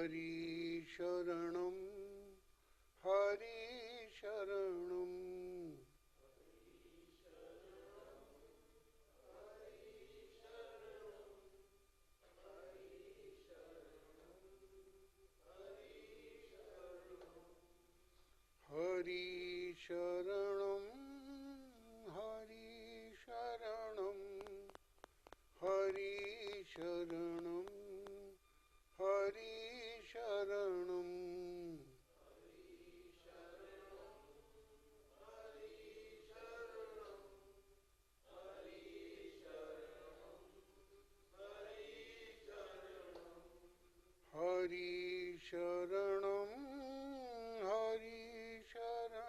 हरि शरणं हरि शरणं हरि शरणं हरि शरणं हरि शरणं हरि शरणं हरि शरणं हरि शरणं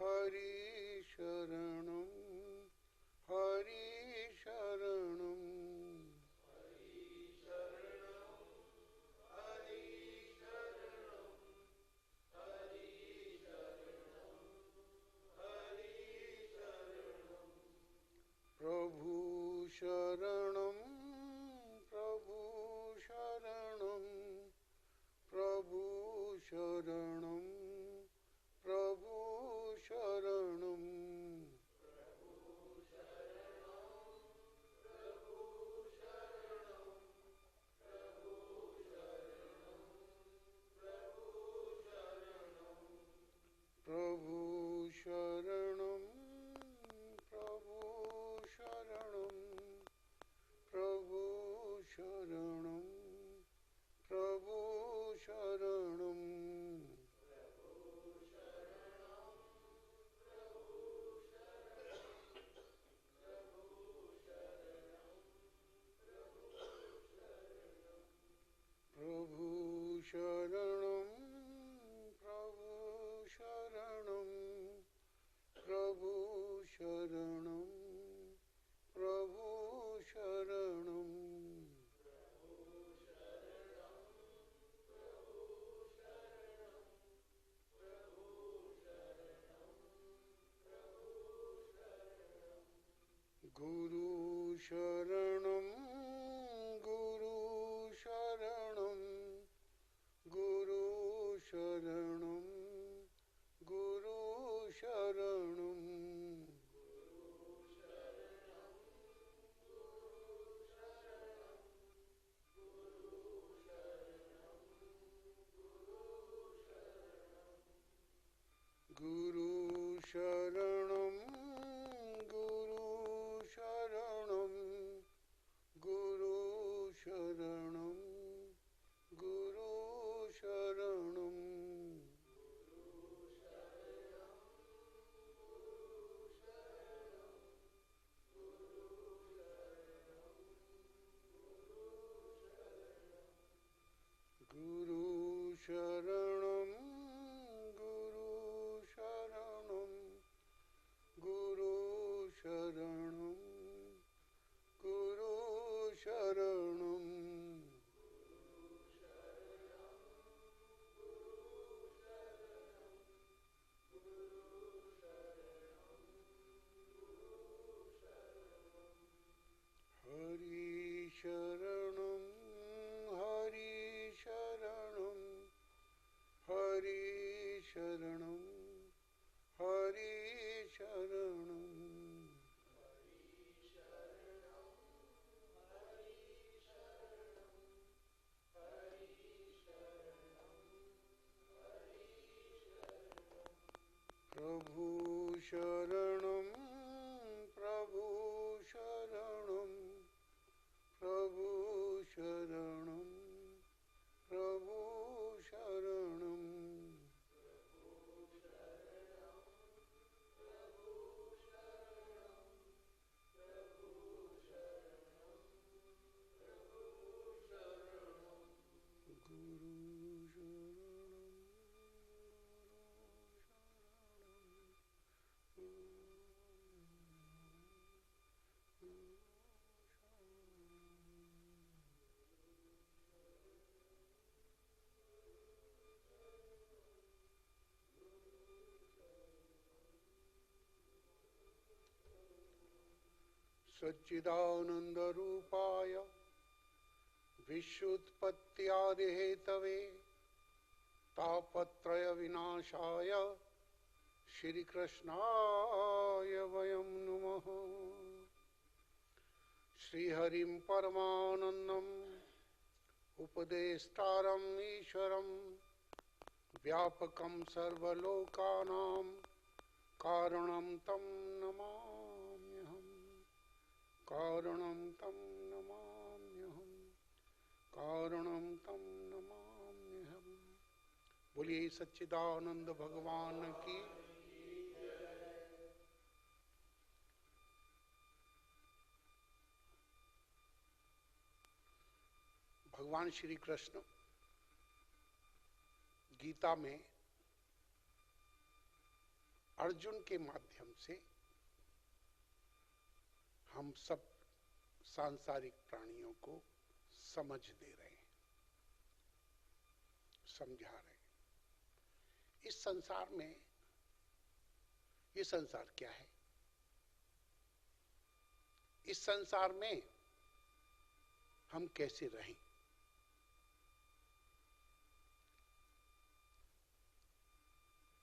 हरि शरणं हरि शरणं प्रभु शरणं प्रभु शरणं प्रभु शरणं प्रभु शरणं प्रभु शरणं प्रभु शरणं प्रभु शरणं प्रभु शरणं प्रभु शरणं प्रभु शरणं प्रभु शरणं प्रभु शरणं गुरु शरणं गुरु शरणं गुरु शरणं गुरु शरणं गुरु शरणं गुरु शरणं गुरु शरणं गुरु शरणं गुरु शरणं गुरु शरणं गुरु शरणं गुरु शरणं हरि शरणं हरि शरणं हरि शरणं हरि शरणं प्रभु शरणं प्रभु शरणं प्रभु शरणं प्रभु शरणं गुरु शरणं सच्चिदानंद रूपाय विश्वोत्पत्त्यादिहेतवे तापत्रय विनाशाय श्री कृष्णाय वयं नुमः। श्रीहरिं परमानन्दम् उपदेष्टारम् ईश्वरं व्यापकं सर्वलोकानां कारणं तं नमाम्यहम्। कारणं तं नमाम्यहम्। कारणं तं नमाम्यहम्। बोलिए सच्चिदानंद भगवान की। भगवान श्री कृष्ण गीता में अर्जुन के माध्यम से हम सब सांसारिक प्राणियों को समझ दे रहे हैं, समझा रहे हैं। इस संसार में, ये संसार क्या है, इस संसार में हम कैसे रहें।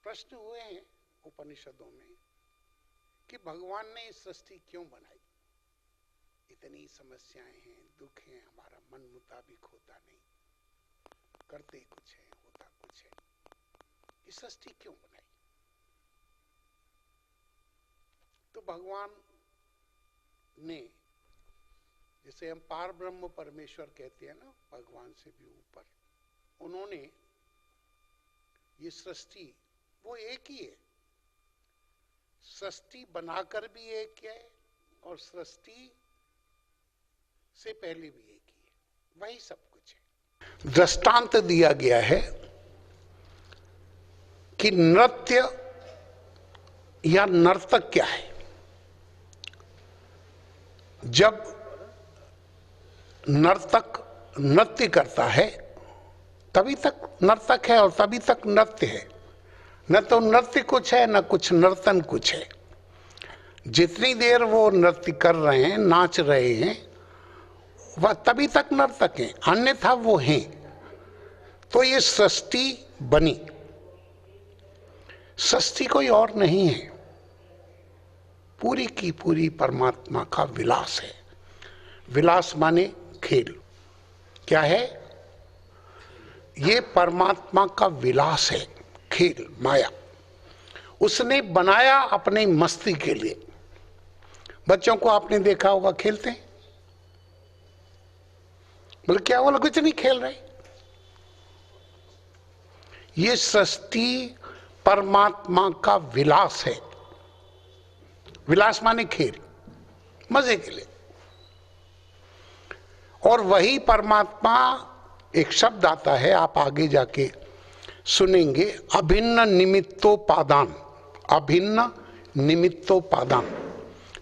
प्रश्न हुए हैं उपनिषदों में कि भगवान ने इस सृष्टि क्यों बनाई। इतनी समस्याएं हैं, दुख हैं, हमारा मन मुताबिक होता नहीं, करते कुछ है, होता कुछ है। इस सृष्टि क्यों बनाई? तो भगवान ने, जिसे हम पार ब्रह्म परमेश्वर कहते हैं ना, भगवान से भी ऊपर, उन्होंने ये सृष्टि, वो एक ही है, सृष्टि बनाकर भी एक है और सृष्टि से पहले भी एक ही है, वही सब कुछ है। दृष्टांत दिया गया है कि नृत्य या नर्तक क्या है। जब नर्तक नृत्य करता है तभी तक नर्तक है और तभी तक नृत्य है। न तो नृत्य कुछ है, न कुछ नर्तन कुछ है। जितनी देर वो नृत्य कर रहे हैं, नाच रहे हैं, वह तभी तक नर्तक हैं, अन्यथा वो हैं। तो ये सृष्टि बनी, सृष्टि कोई और नहीं है, पूरी की पूरी परमात्मा का विलास है। विलास माने खेल। क्या है? ये परमात्मा का विलास है, खेल, माया। उसने बनाया अपनी मस्ती के लिए। बच्चों को आपने देखा होगा खेलते हैं, बोले क्या बोला, कुछ नहीं खेल रहे। ये सृष्टि परमात्मा का विलास है। विलास माने खेल, मजे के लिए। और वही परमात्मा, एक शब्द आता है, आप आगे जाके सुनेंगे, अभिन्न निमित्तोपादान। अभिन्न निमित्तोपादान।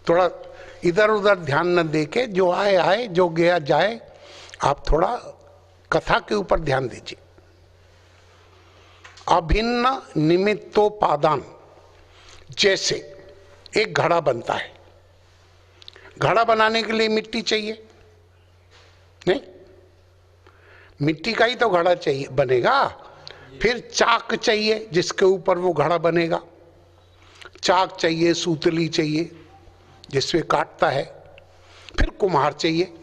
थोड़ा इधर उधर ध्यान न देके, जो आए आए, जो गया जाए, आप थोड़ा कथा के ऊपर ध्यान दीजिए। अभिन्न निमित्तोपादान। जैसे एक घड़ा बनता है, घड़ा बनाने के लिए मिट्टी चाहिए, नहीं? मिट्टी का ही तो घड़ा चाहिए, बनेगा। फिर चाक चाहिए जिसके ऊपर वो घड़ा बनेगा। चाक चाहिए, सूतली चाहिए जिसमें काटता है। फिर कुम्हार चाहिए।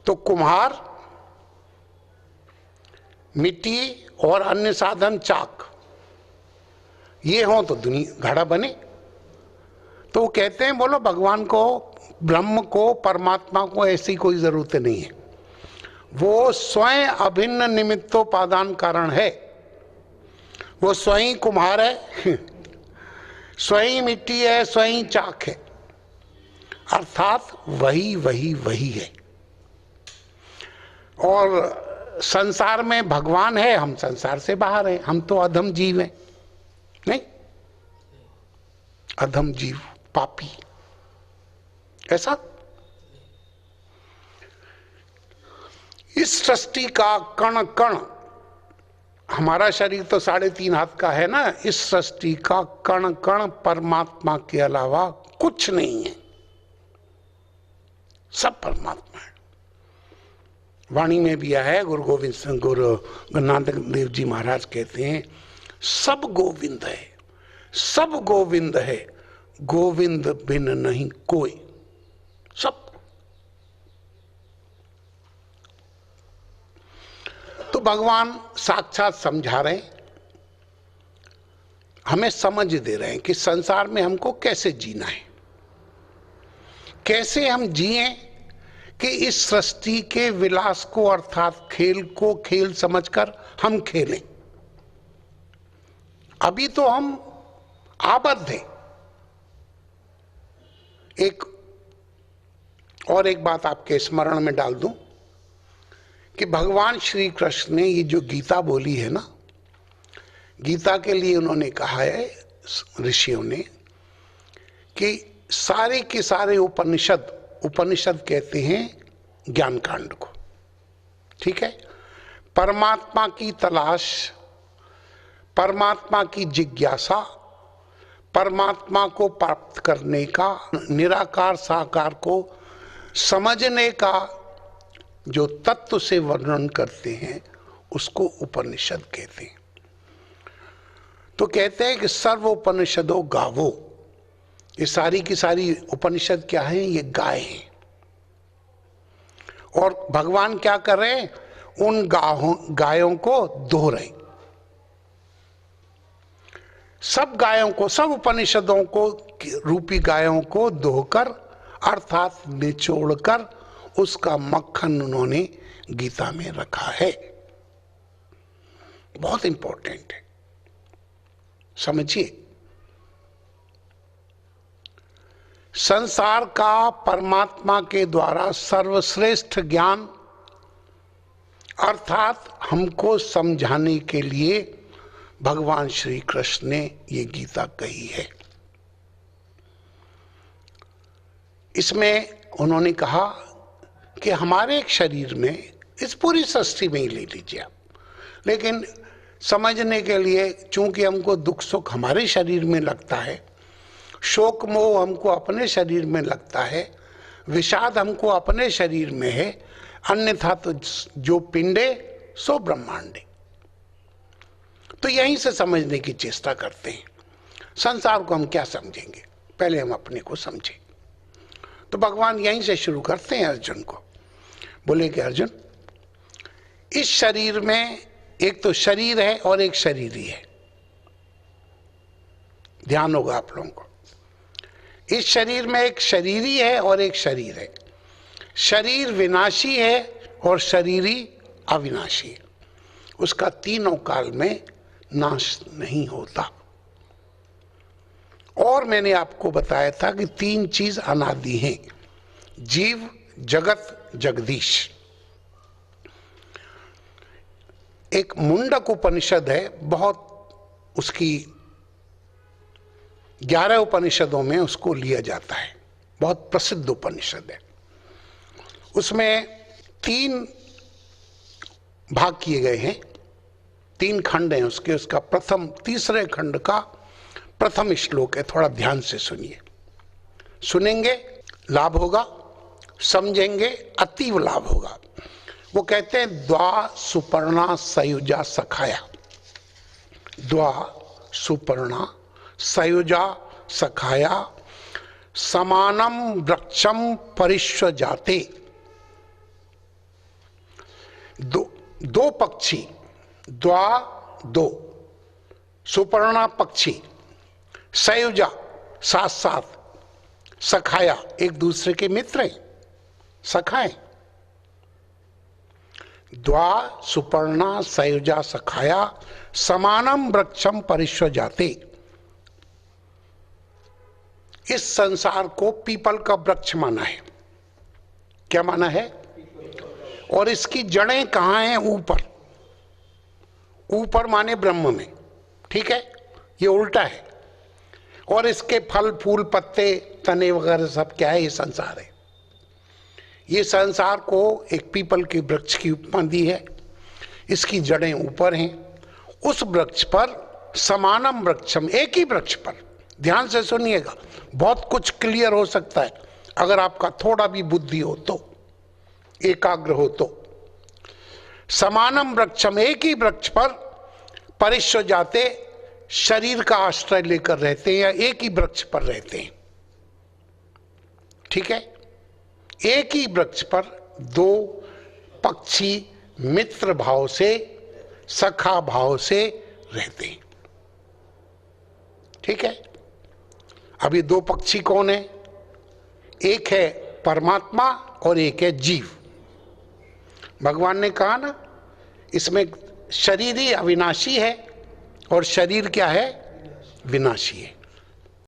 तो कुम्हार, मिट्टी और अन्य साधन, चाक, ये हो तो दुनिया घड़ा बने। तो वो कहते हैं, बोलो भगवान को, ब्रह्म को, परमात्मा को ऐसी कोई जरूरत नहीं है। वो स्वयं अभिन्न निमित्तोपादान कारण है। वो स्वयं कुम्हार है, स्वयं मिट्टी है, स्वयं चाक है। अर्थात वही वही वही है। और संसार में भगवान है, हम संसार से बाहर हैं, हम तो अधम जीव हैं, नहीं? अधम जीव, पापी, ऐसा। इस सृष्टि का कण कण, हमारा शरीर तो 3.5 हाथ का है ना, इस सृष्टि का कण कण परमात्मा के अलावा कुछ नहीं है, सब परमात्मा है। वाणी में भी आया है, गुरु नानक देव जी महाराज कहते हैं सब गोविंद है, सब गोविंद है, गोविंद बिन नहीं कोई। सब। तो भगवान साक्षात समझा रहे हैं, हमें समझ दे रहे हैं कि संसार में हमको कैसे जीना है, कैसे हम जिए कि इस सृष्टि के विलास को अर्थात खेल को खेल समझकर हम खेलें। अभी तो हम आबद्ध हैं। एक बात आपके स्मरण में डाल दूं कि भगवान श्री कृष्ण ने ये जो गीता बोली है ना, गीता के लिए उन्होंने कहा है ऋषियों ने कि सारे के सारे उपनिषद कहते हैं ज्ञान कांड को, ठीक है। परमात्मा की तलाश, परमात्मा की जिज्ञासा, परमात्मा को प्राप्त करने का, निराकार साकार को समझने का जो तत्व से वर्णन करते हैं उसको उपनिषद कहते हैं। तो कहते हैं कि सर्व उपनिषदों गावो, ये सारी की सारी उपनिषद क्या है, ये गाय हैं। और भगवान क्या कर रहे हैं, उन गायों को दोह रहे। सब गायों को, सब उपनिषदों को रूपी गायों को दोहकर अर्थात निचोड़कर उसका मक्खन उन्होंने गीता में रखा है। बहुत इंपॉर्टेंट है, समझिए। संसार का परमात्मा के द्वारा सर्वश्रेष्ठ ज्ञान अर्थात हमको समझाने के लिए भगवान श्री कृष्ण ने ये गीता कही है। इसमें उन्होंने कहा कि हमारे एक शरीर में, इस पूरी सृष्टि में ही ले लीजिए आप, लेकिन समझने के लिए चूंकि हमको दुख सुख हमारे शरीर में लगता है, शोक मोह हमको अपने शरीर में लगता है, विषाद हमको अपने शरीर में है, अन्यथा तो जो पिंडे सो ब्रह्मांडे। तो यहीं से समझने की चेष्टा करते हैं। संसार को हम क्या समझेंगे, पहले हम अपने को समझें। तो भगवान यहीं से शुरू करते हैं अर्जुन को। बोले कि अर्जुन, इस शरीर में एक तो शरीर है और एक शरीरी है। ध्यान होगा आप लोगों को, इस शरीर में एक शरीरी है और एक शरीर है। शरीर विनाशी है और शरीरी अविनाशी है। उसका तीनों काल में नाश नहीं होता। और मैंने आपको बताया था कि तीन चीज अनादि हैं, जीव, जगत, जगदीश। एक मुंडक उपनिषद है, बहुत उसकी 11 उपनिषदों में उसको लिया जाता है, बहुत प्रसिद्ध उपनिषद है। उसमें 3 भाग किए गए हैं, 3 खंड हैं उसके। उसका तीसरे खंड का प्रथम श्लोक है, थोड़ा ध्यान से सुनिए। सुनेंगे लाभ होगा, समझेंगे अतीव लाभ होगा। वो कहते हैं द्वा सुपर्णा सयुजा सखाया, द्वा सुपर्णा सयुजा सखाया समानम वृक्षम परिश्व जाते। दो पक्षी, द्वा दो, सुपर्णा पक्षी, सयुजा साथ साथ, सखाया एक दूसरे के मित्र हैं, सखाए। द्वा सुपर्णा सयुजा सखाया समानम वृक्षम परिश्व जाते। इस संसार को पीपल का वृक्ष माना है। क्या माना है? और इसकी जड़ें कहां हैं? ऊपर। ऊपर माने ब्रह्म में, ठीक है, ये उल्टा है। और इसके फल फूल पत्ते तने वगैरह सब क्या है? ये संसार है। ये संसार को एक पीपल के वृक्ष की उपमा दी है। इसकी जड़ें ऊपर हैं। उस वृक्ष पर समानम वृक्षम, एक ही वृक्ष पर, ध्यान से सुनिएगा, बहुत कुछ क्लियर हो सकता है अगर आपका थोड़ा भी बुद्धि हो तो, एकाग्र हो तो। समानम वृक्षम, एक ही वृक्ष पर परिश्व जाते शरीर का आश्रय लेकर रहते हैं या एक ही वृक्ष पर रहते हैं। ठीक है, एक ही वृक्ष पर दो पक्षी मित्र भाव से, सखा भाव से रहते हैं। ठीक है, अभी दो पक्षी कौन है? एक है परमात्मा और एक है जीव। भगवान ने कहा ना, इसमें शरीर ही अविनाशी है और शरीर क्या है? विनाशी है।